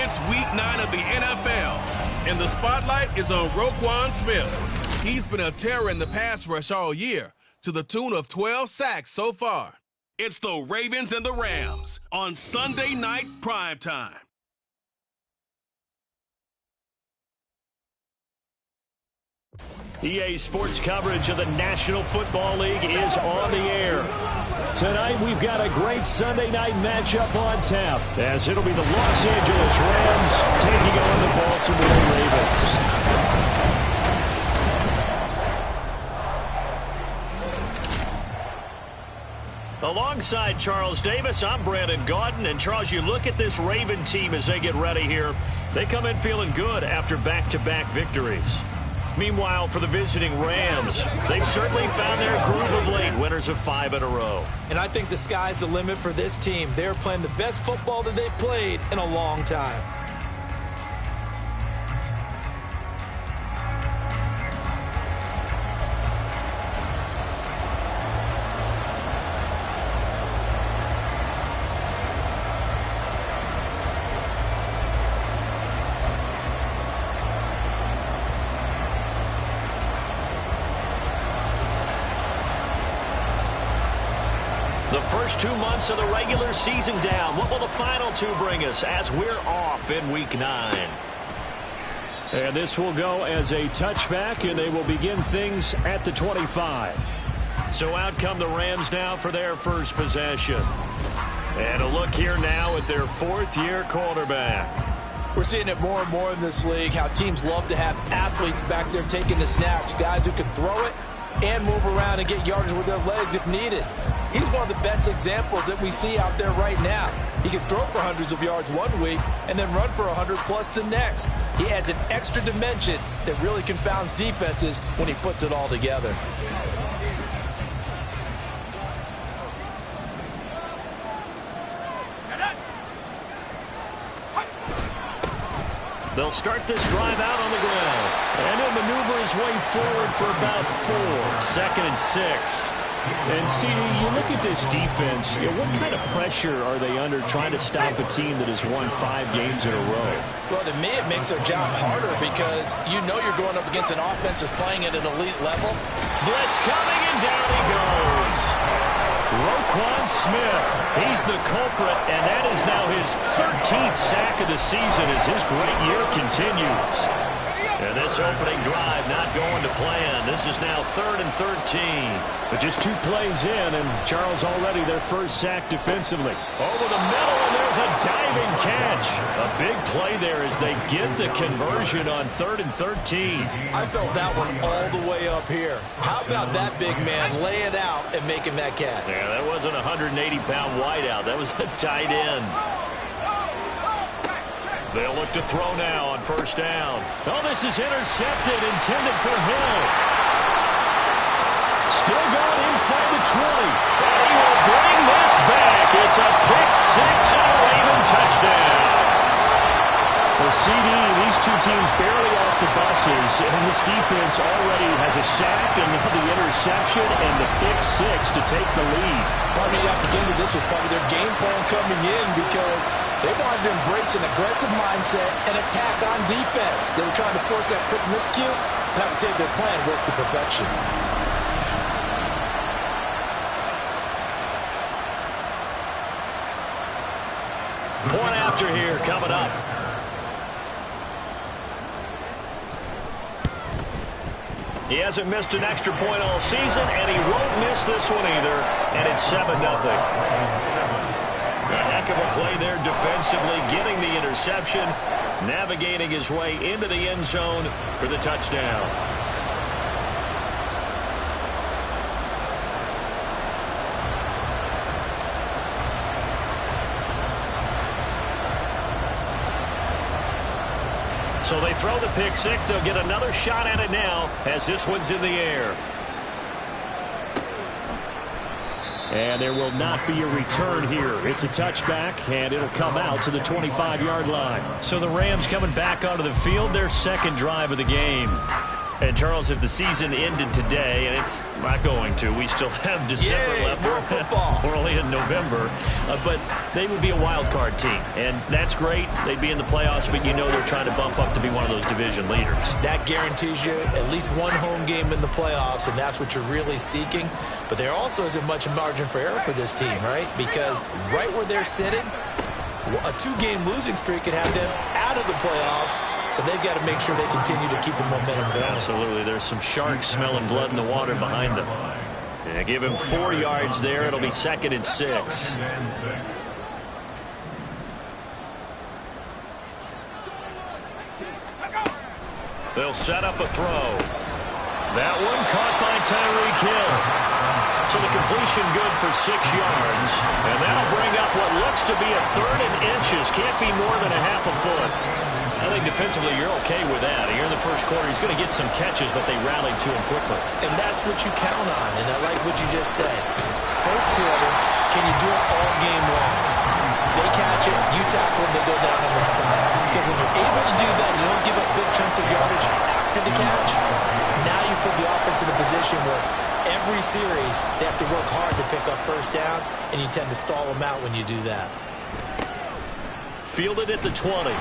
It's Week 9 of the NFL, and the spotlight is on Roquan Smith. He's been a terror in the pass rush all year, to the tune of 12 sacks so far. It's the Ravens and the Rams on Sunday Night Primetime. EA Sports coverage of the National Football League is on the air. Tonight, we've got a great Sunday night matchup on tap, as it'll be the Los Angeles Rams taking on the Baltimore Ravens. Alongside Charles Davis, I'm Brandon Gaudin. And Charles, you look at this Raven team as they get ready here. They come in feeling good after back-to-back victories. Meanwhile, for the visiting Rams, they've certainly found their groove of late, winners of 5 in a row. And I think the sky's the limit for this team. They're playing the best football that they've played in a long time. The first 2 months of the regular season down. What will the final 2 bring us as we're off in Week 9? And this will go as a touchback, and they will begin things at the 25. So out come the Rams now for their first possession. And a look here now at their 4th-year quarterback. We're seeing it more and more in this league, how teams love to have athletes back there taking the snaps, guys who can throw it and move around and get yardage with their legs if needed. He's one of the best examples that we see out there right now. He can throw for hundreds of yards one week and then run for 100+ the next. He adds an extra dimension that really confounds defenses when he puts it all together. They'll start this drive out on the ground. And he'll maneuver his way forward for about 4. 2nd and 6. And, CD, you look at this defense, what kind of pressure are they under trying to stop a team that has won 5 games in a row? Well, to me, it makes their job harder because you know you're going up against an offense that's playing at an elite level. Blitz coming, and down he goes. Roquan Smith, he's the culprit, and that is now his 13th sack of the season as his great year continues. And this opening drive not going to plan. This is now 3rd and 13. But just 2 plays in, and Charles already their first sack defensively. Over the middle, and there's a diving catch. A big play there as they get the conversion on 3rd and 13. I felt that one all the way up here. How about that big man laying out and making that catch? Yeah, that wasn't a 180-pound wideout. That was a tight end. They'll look to throw now on 1st down. Oh, this is intercepted, intended for Hill. Still going inside the 20. And he will bring this back. It's a pick-6 and a Raven touchdown. Well, CD, these 2 teams barely off the buses, and this defense already has a sack and the interception and the pick-6 to take the lead. Part of me have to get into this was part of their game plan coming in because they wanted to embrace an aggressive mindset and attack on defense. They were trying to force that quick miscue, and I would say their plan worked to perfection. Point after here coming up. He hasn't missed an extra point all season, and he won't miss this one either, and it's 7-0. A heck of a play there defensively, getting the interception, navigating his way into the end zone for the touchdown. So they throw the pick-6. They'll get another shot at it now as this one's in the air. And there will not be a return here. It's a touchback, and it'll come out to the 25-yard line. So the Rams coming back onto the field, their 2nd drive of the game. And, Charles, if the season ended today, and it's not going to, we still have December left. More football. We're only in November. But they would be a wild card team. And that's great. They'd be in the playoffs, but you know they're trying to bump up to be one of those division leaders. That guarantees you at least one home game in the playoffs, and that's what you're really seeking. But there also isn't much margin for error for this team, right? Because right where they're sitting, a 2-game losing streak could have them out of the playoffs, so they've got to make sure they continue to keep the momentum going. Absolutely. There's some sharks smelling blood in the water behind them. Yeah, give him 4 yards there. It'll be 2nd and 6. They'll set up a throw. That one caught by Tyreek Hill. So the completion good for 6 yards. And that'll bring up what looks to be a 3rd and inches. Can't be more than a half a foot. I think defensively you're okay with that. Here in the first quarter, he's going to get some catches, but they rallied to him quickly. And that's what you count on. And I like what you just said. First quarter, can you do it all game long? They catch it, you tackle them, they go down on the spot. Because when you're able to do that, you don't give up big chunks of yardage after the catch. Now you put the offense in a position where every series they have to work hard to pick up first downs, and you tend to stall them out when you do that. Fielded at the 20.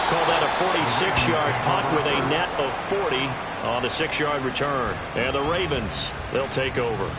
Call that a 46-yard punt with a net of 40 on the 6-yard return. And the Ravens, they'll take over.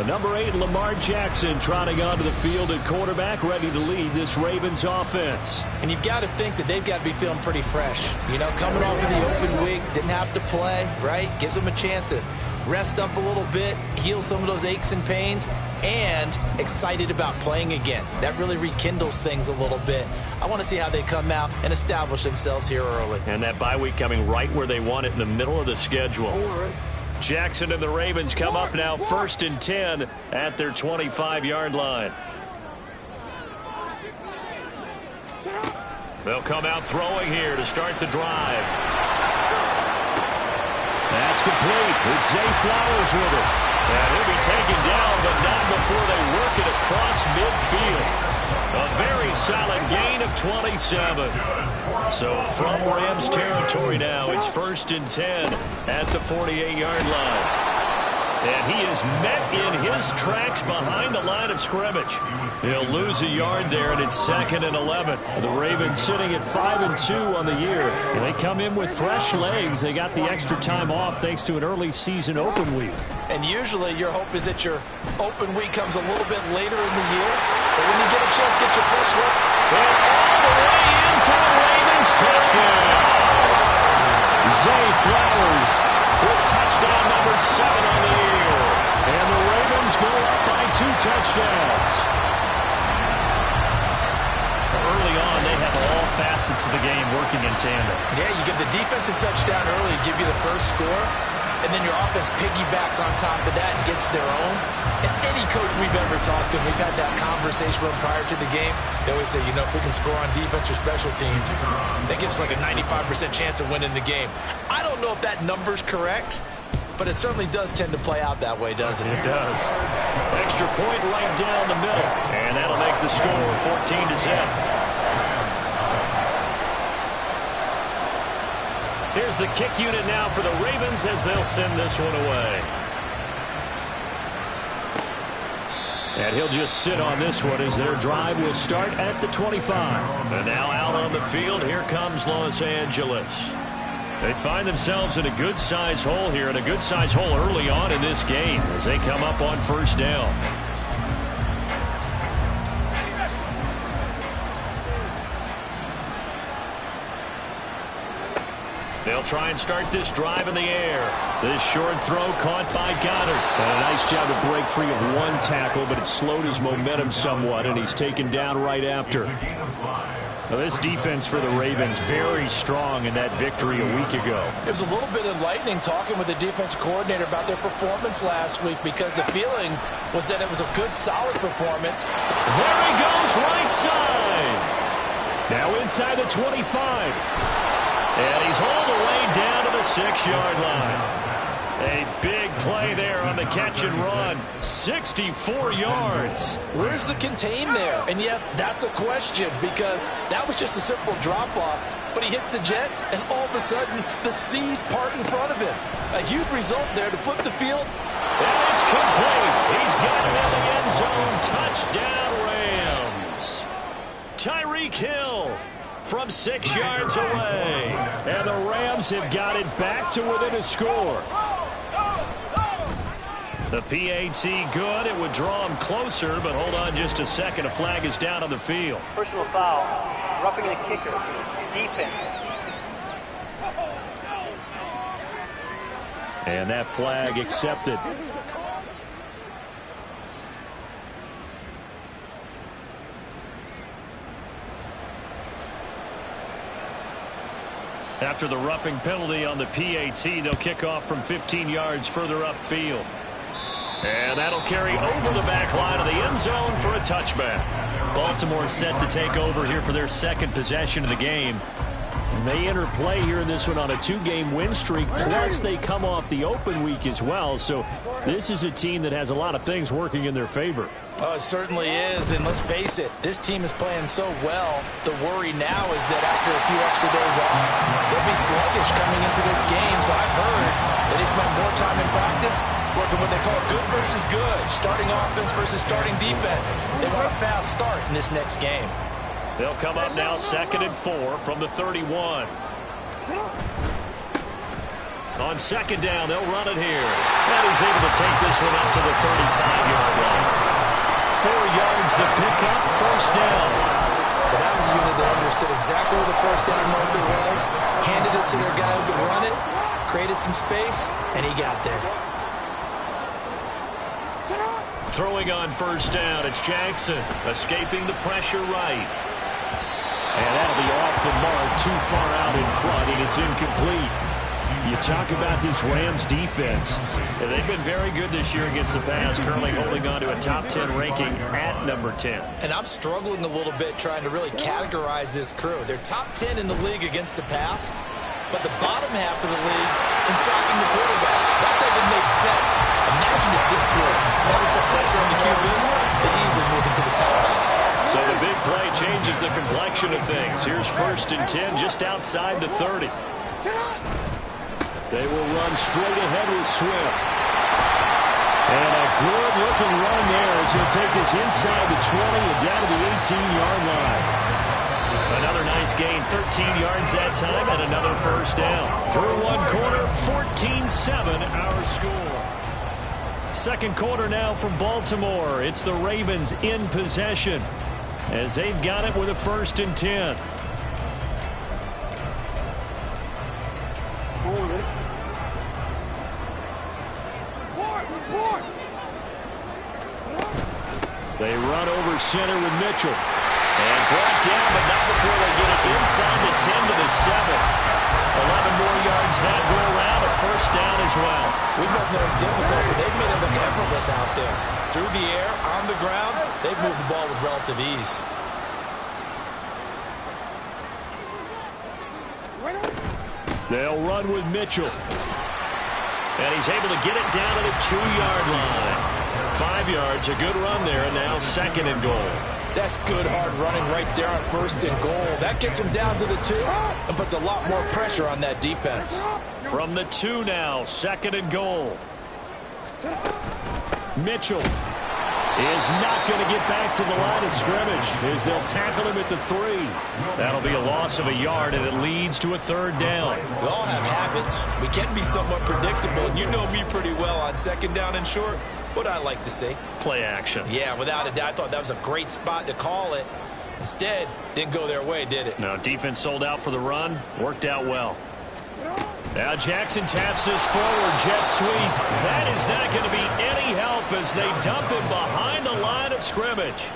Number 8, Lamar Jackson, trotting onto the field at quarterback, ready to lead this Ravens offense. And you've got to think that they've got to be feeling pretty fresh. You know, coming off of the open week, didn't have to play, right? Gives them a chance to rest up a little bit, heal some of those aches and pains, and excited about playing again. That really rekindles things a little bit. I want to see how they come out and establish themselves here early. And that bye week coming right where they want it, in the middle of the schedule. Jackson and the Ravens come up now 1st and 10 at their 25-yard line. They'll come out throwing here to start the drive. That's complete. It's Zay Flowers with it. And he'll be taken down, but not before they work it across midfield. A very solid gain of 27. So from Rams territory now, it's 1st and 10 at the 48-yard line. And he is met in his tracks behind the line of scrimmage. He'll lose a yard there, and it's 2nd and 11. The Ravens sitting at 5-2 on the year. And they come in with fresh legs. They got the extra time off thanks to an early season open week. And usually your hope is that your open week comes a little bit later in the year. But when you get a chance to get your fresh look, and all the way in for the Ravens touchdown. Zay Flowers with touchdown number 7 on the year. And the Ravens go up by 2 touchdowns. Early on, they have all facets of the game working in tandem. Yeah, you get the defensive touchdown early, give you the first score, and then your offense piggybacks on top of that and gets their own. And any coach we've ever talked to, we've had that conversation with them prior to the game, they always say, you know, if we can score on defense or special teams, that gives us like a 95% chance of winning the game. I don't know if that number's correct, but it certainly does tend to play out that way, doesn't it? It does. Extra point right down the middle, and that'll make the score 14-7. Here's the kick unit now for the Ravens as they'll send this one away. And he'll just sit on this one as their drive will start at the 25. And now out on the field, here comes Los Angeles. They find themselves in a good-sized hole here, and a good-sized hole early on in this game as they come up on 1st down. They'll try and start this drive in the air. This short throw caught by Goddard. And a nice job to break free of one tackle, but it slowed his momentum somewhat, and he's taken down right after. Now, this defense for the Ravens, very strong in that victory a week ago. It was a little bit enlightening talking with the defense coordinator about their performance last week, because the feeling was that it was a good, solid performance. There he goes, right side. Now inside the 25. And he's hauled away down to the 6-yard line. A big play there on the catch and run. 64 yards. Where's the contain there? And yes, that's a question because that was just a simple drop-off. But he hits the Jets, and all of a sudden, the seas part in front of him. A huge result there to flip the field. And it's complete. He's got it in the end zone. Touchdown, Rams. Tyreek Hill from 6 yards away. And the Rams have got it back to within a score. The PAT good. It would draw him closer, but hold on just a second. A flag is down on the field. Personal foul. Roughing the kicker. Defense. And that flag accepted. After the roughing penalty on the PAT, they'll kick off from 15 yards further upfield. And that'll carry over the back line of the end zone for a touchback. Baltimore set to take over here for their second possession of the game. And they enter play here in this one on a 2-game win streak, plus they come off the open week as well. So this is a team that has a lot of things working in their favor. Oh, it certainly is, and let's face it, this team is playing so well. The worry now is that after a few extra days off, they'll be sluggish coming into this game. So I've heard that he spent more time in practice working what they call good versus good, starting offense versus starting defense. They want a fast start in this next game. They'll come up now 2nd and 4 from the 31. On 2nd down, they'll run it here. And he's able to take this one up to the 35-yard line. 4 yards the pickup, first down. Well, that was a unit that understood exactly where the first down marker was, handed it to their guy who could run it, created some space, and he got there. Throwing on first down, it's Jackson, escaping the pressure right. And that'll be off the mark, too far out in front, and it's incomplete. You talk about this Rams defense. They've been very good this year against the pass, currently holding on to a top 10 ranking at number 10. And I'm struggling a little bit trying to really categorize this crew. They're top 10 in the league against the pass, but the bottom half of the league in sacking the quarterback. That doesn't make sense. Imagine if this group never put pressure on the QB, they'd easily move into the top 5. So the big play changes the complexion of things. Here's 1st and 10 just outside the 30. They will run straight ahead with Swift. And a good-looking run there as he'll take this inside the 20 and down to the 18-yard line. Another nice gain, 13 yards that time, and another first down. Through one quarter, 14-7 our score. Second quarter now from Baltimore. It's the Ravens in possession as they've got it with a 1st and 10. They run over center with Mitchell. And brought down, but not before they get it inside the 10 to the 7. 11 more yards that go around, a first down as well. We both know it's difficult, but they've made it look effortless out there. Through the air, on the ground, they've moved the ball with relative ease. They'll run with Mitchell. And he's able to get it down to the 2-yard line. 5 yards, a good run there, and now 2nd and goal. That's good hard running right there on 1st and goal. That gets him down to the 2 and puts a lot more pressure on that defense. From the 2 now, 2nd and goal. Mitchell is not going to get back to the line of scrimmage as they'll tackle him at the 3. That'll be a loss of a yard, and it leads to a 3rd down. We all have habits. We can be somewhat predictable, and you know me pretty well on 2nd down and short. What I like to see. Play action. Yeah, without a doubt. I thought that was a great spot to call it. Instead, didn't go their way, did it? No, defense sold out for the run. Worked out well. Now Jackson taps this forward, jet sweep. That is not going to be any help as they dump him behind the line of scrimmage.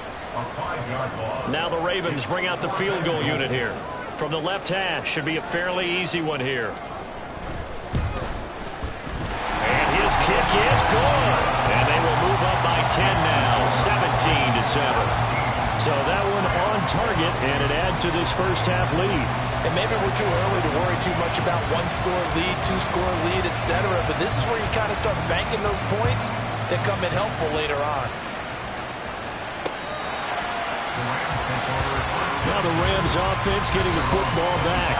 Now the Ravens bring out the field goal unit here. From the left hash, should be a fairly easy one here. And his kick is good. And they will move up by 10 now, 17-7. So that one on target, and it adds to this first-half lead. And maybe we're too early to worry too much about one-score lead, two-score lead, etc. But this is where you kind of start banking those points that come in helpful later on. Now the Rams offense getting the football back.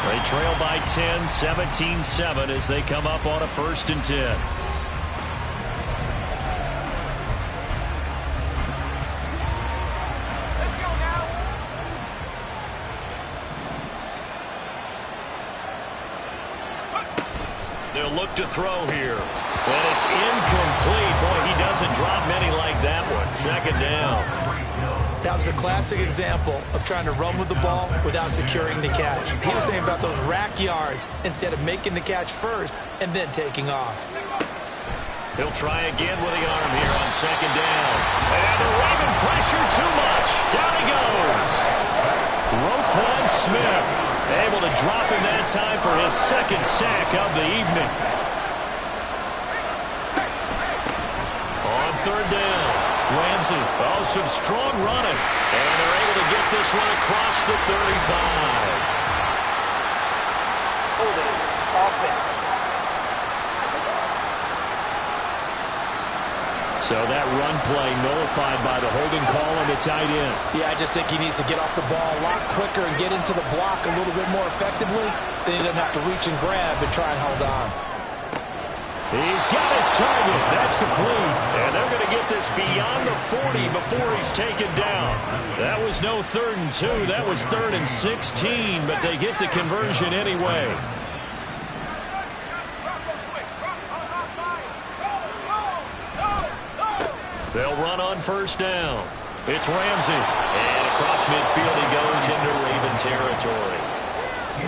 They trail by 10, 17-7 as they come up on a 1st and 10. They'll look to throw here. And it's incomplete. Boy, he doesn't drop many like that one. 2nd down. That was a classic example of trying to run with the ball without securing the catch. He was thinking about those rack yards instead of making the catch first and then taking off. He'll try again with the arm here on 2nd down. And the Raven pressure too much. Down he goes. Roquan Smith able to drop him that time for his 2nd sack of the evening. On 3rd down, Ramsey. Oh, some strong running. And they're able to get this one across the 35. Holding offense. So that run play nullified by the holding call on the tight end. Yeah, I just think he needs to get off the ball a lot quicker and get into the block a little bit more effectively. Then he doesn't have to reach and grab and try and hold on. He's got his target. That's complete. And they're going to get this beyond the 40 before he's taken down. That was no 3rd and 2. That was 3rd and 16, but they get the conversion anyway. They'll run on 1st down. It's Ramsey. And across midfield he goes into Raven territory.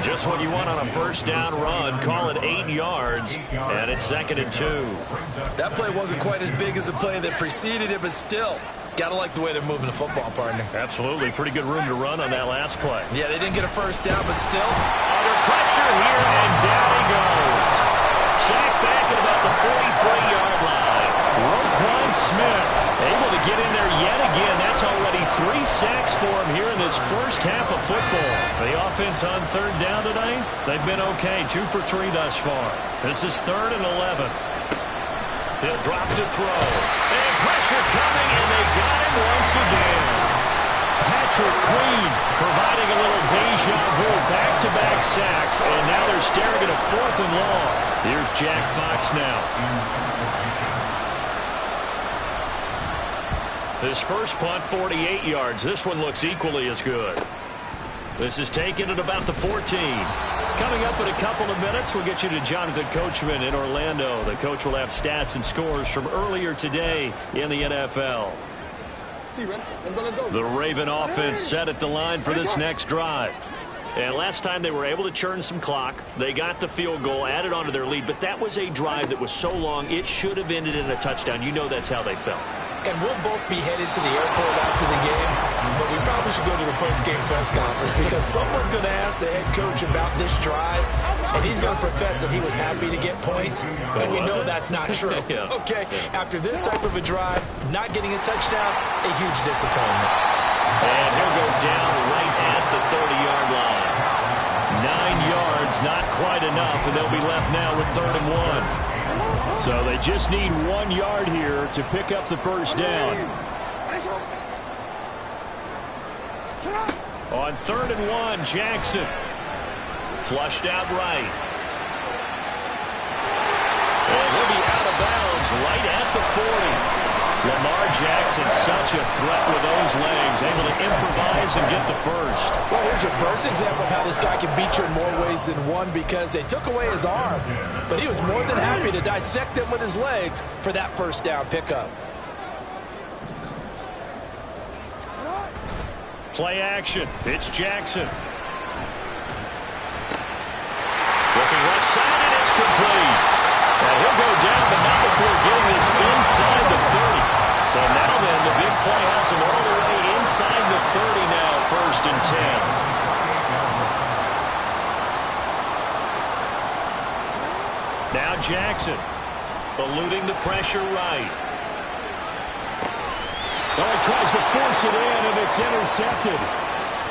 Just what you want on a 1st down run. Call it 8 yards. And it's 2nd and 2. That play wasn't quite as big as the play that preceded it, but still, got to like the way they're moving the football, partner. Absolutely. Pretty good room to run on that last play. Yeah, they didn't get a 1st down, but still. Under pressure here, and down he goes. Sacked back at about the 43-yard line. Roquan Smith able to get in there yet again. That's already 3 sacks for him here in this first half of football. The offense on 3rd down today, they've been okay. 2 for 3 thus far. This is 3rd and 11. He'll drop to throw. And pressure coming, and they got him once again. Patrick Queen providing a little deja vu. Back-to-back sacks, and now they're staring at a 4th and long. Here's Jack Fox now. His first punt, 48 yards. This one looks equally as good. This is taken at about the 14. Coming up in a couple of minutes, we'll get you to Jonathan Coachman in Orlando. The coach will have stats and scores from earlier today in the NFL. The Raven offense set at the line for this next drive. And last time they were able to churn some clock. They got the field goal, added on to their lead, but that was a drive that was so long, it should have ended in a touchdown. You know that's how they felt. And we'll both be headed to the airport after the game, but we probably should go to the post-game press conference because someone's going to ask the head coach about this drive, and he's going to profess that he was happy to get points, and we know that's not true. Yeah. Okay, after this type of a drive, not getting a touchdown, a huge disappointment. And he'll go down right at the 30-yard line. 9 yards, not quite enough, and they'll be left now with 3rd and 1. So they just need 1 yard here to pick up the 1st down. On 3rd and 1, Jackson. Flushed out right. And he'll be out of bounds right at the 40. Lamar Jackson, such a threat with those legs, able to improvise and get the first. Well, here's your first example of how this guy can beat you in more ways than one because they took away his arm, but he was more than happy to dissect them with his legs for that 1st down pickup. Play action. It's Jackson. Looking left side, and it's complete. And he'll go down, but not before getting this inside the 30. So now then, the big play has him all the way inside the 30 now, 1st and 10. Now Jackson, eluding the pressure right. Oh, he tries to force it in, and it's intercepted.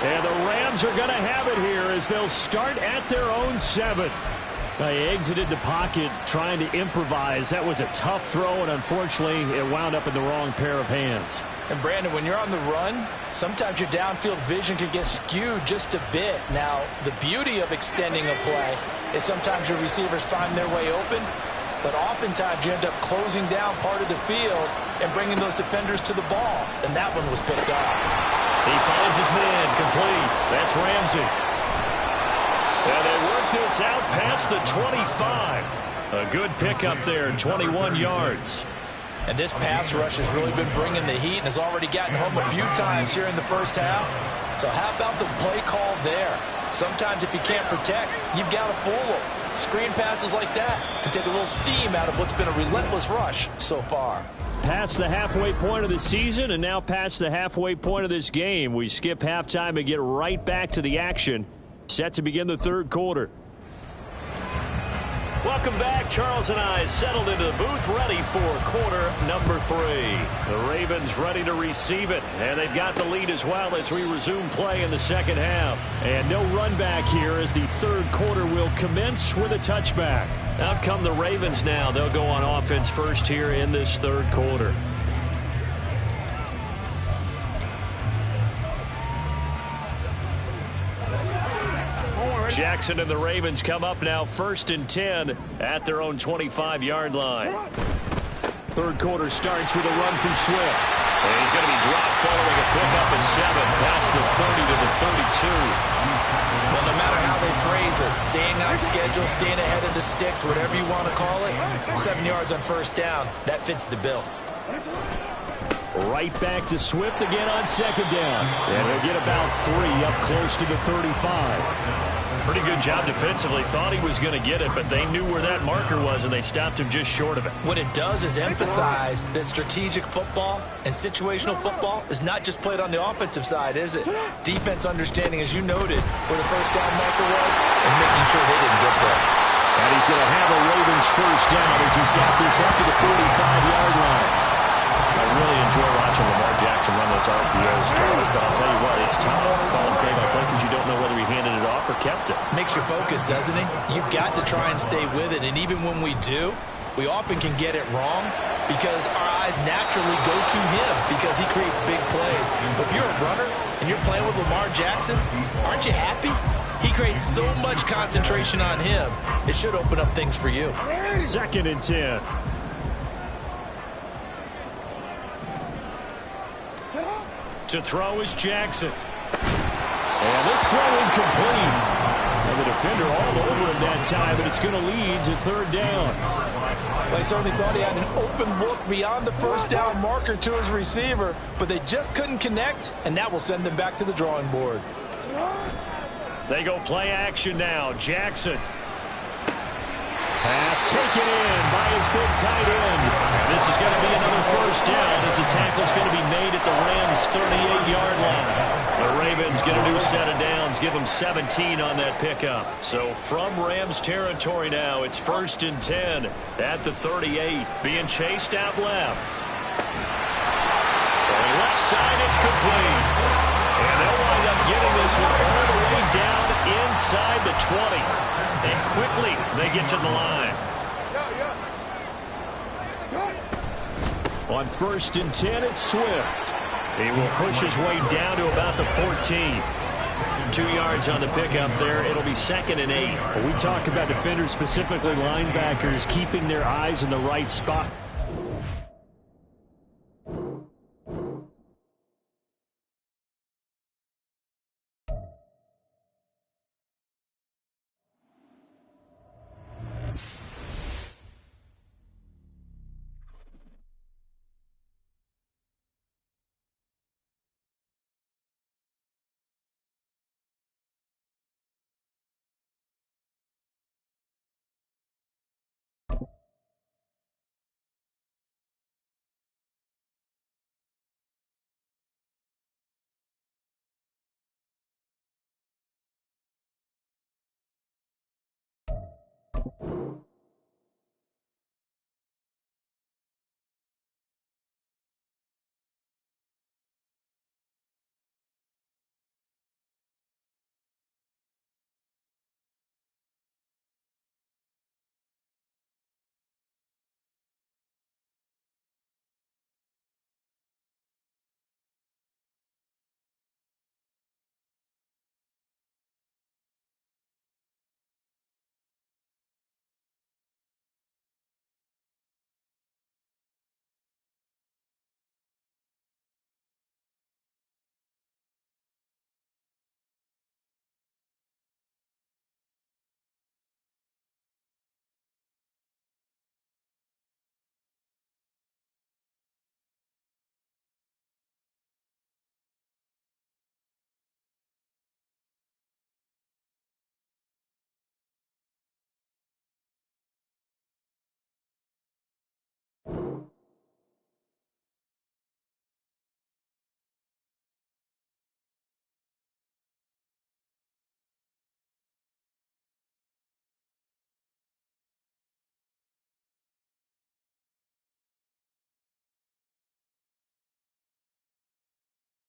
And the Rams are going to have it here as they'll start at their own 7. They exited the pocket trying to improvise. That was a tough throw, and unfortunately, it wound up in the wrong pair of hands. And, Brandon, when you're on the run, sometimes your downfield vision can get skewed just a bit. Now, the beauty of extending a play is sometimes your receivers find their way open, but oftentimes you end up closing down part of the field and bringing those defenders to the ball. And that one was picked off. He finds his man complete. That's Ramsey. And they work this out past the 25. A good pickup there, 21 yards. And this pass rush has really been bringing the heat and has already gotten home a few times here in the first half. So how about the play call there? Sometimes if you can't protect, you've got to fool them. Screen passes like that can take a little steam out of what's been a relentless rush so far. Past the halfway point of the season and now past the halfway point of this game. We skip halftime and get right back to the action. Set to begin the third quarter. Welcome back. Charles and I settled into the booth ready for quarter number 3. The Ravens ready to receive it, and they've got the lead as well as we resume play in the second half. And no run back here as the third quarter will commence with a touchback. Out come the Ravens now. They'll go on offense first here in this third quarter. Jackson and the Ravens come up now 1st and 10 at their own 25-yard line. Third quarter starts with a run from Swift. And he's going to be dropped following a pickup of 7 past the 30 to the 32. Well, no matter how they phrase it, staying on schedule, staying ahead of the sticks, whatever you want to call it, 7 yards on first down, that fits the bill. Right back to Swift again on second down. And he'll get about 3 up close to the 35. Pretty good job defensively. Thought he was going to get it, but they knew where that marker was, and they stopped him just short of it. What it does is emphasize that strategic football and situational football is not just played on the offensive side, is it? Defense understanding, as you noted, where the first down marker was and making sure they didn't get there. And he's going to have a Ravens first down as he's got this up to the 45-yard line. I really enjoy watching Lamar Jackson run those RPOs, Charles, but I'll tell you what, it's tough calling play-by-play because you don't know whether he handed it off or kept it. Makes you focus, doesn't it? You've got to try and stay with it, and even when we do, we often can get it wrong because our eyes naturally go to him because he creates big plays. But if you're a runner and you're playing with Lamar Jackson, aren't you happy? He creates so much concentration on him, it should open up things for you. 2nd and 10. To throw is Jackson. And this throw incomplete. And the defender all over him that time, but it's going to lead to 3rd down. Well, he certainly thought he had an open look beyond the first down marker to his receiver, but they just couldn't connect, and that will send them back to the drawing board. They go play action now. Jackson. Pass taken in by his big tight end. And this is going to be another first down as the tackle's going to be made at the Rams' 38-yard line. The Ravens get a new set of downs, give them 17 on that pickup. So from Rams territory now, it's 1st and 10 at the 38, being chased out left. Throwing left side, it's complete. And they'll wind up getting this one all the way down inside the 20. And quickly, they get to the line. On 1st and 10, it's Swift. He will push his way down to about the 14. 2 yards on the pickup there. It'll be 2nd and 8. Well, we talk about defenders, specifically linebackers, keeping their eyes in the right spot.